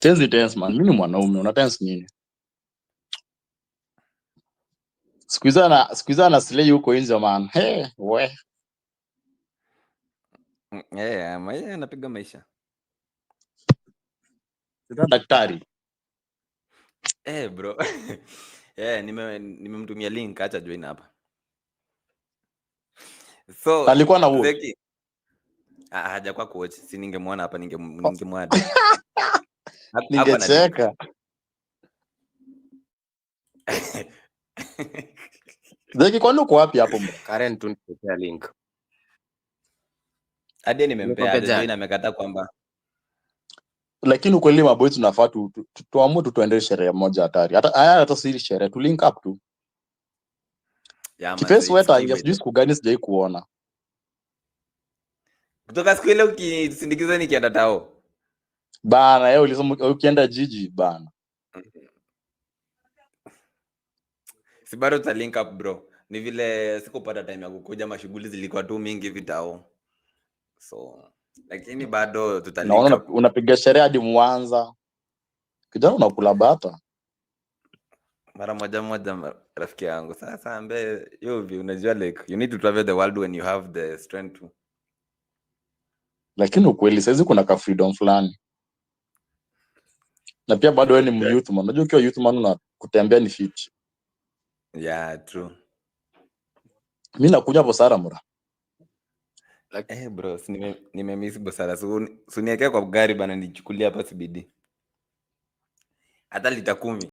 Tense man, mimi ni mwanaume, una tense nini? Siku hizi ana slay huko nje man. We. Maisha anapiga maisha. Sasa daktari. Bro. Nimemtumia link, acha join hapa. So Alikuwa na watch. Zeki. Hajakuwa coach, si ningemwona hapa ningemwada. Ningecheka. Zeki, kwani uko wapi hapo mbona? Karen tu nipea link. Hadi nimempea join, amekataa kwamba. Lakini ukweli maboy tunafaa tuamue tuende sherehe moja hatari. Hata si sherehe, tu link up tu. Kipesi wewe tangia sijui siku gani sijai kuona. Kutoka siku ile ukisindikiza nikienda tao. Bana, yeye ulisema ukienda jiji bana. Si bado tuta link up bro. Ni vile sikupata time ya kukuja, mashughuli zilikuwa tu mingi vitao. So, lakini bado tuta link up. Unapiga sherehe hadi Mwanza. Kijana unakula bata. Mara moja rafiki yangu. Sasa ambaye unajua like you need to travel the world when you have the strength to. Lakini ukweli saizi kuna ka freedom fulani. Na pia bado wewe ni youth man. Unajua ukiwa youth man na kutembea ni fit. Yeah, true. Mimi nakuja Bosara mura. Bro, nimemiss Bosara. So niweke kwa gari bana nichukulia hapa CBD. Hata lita 10.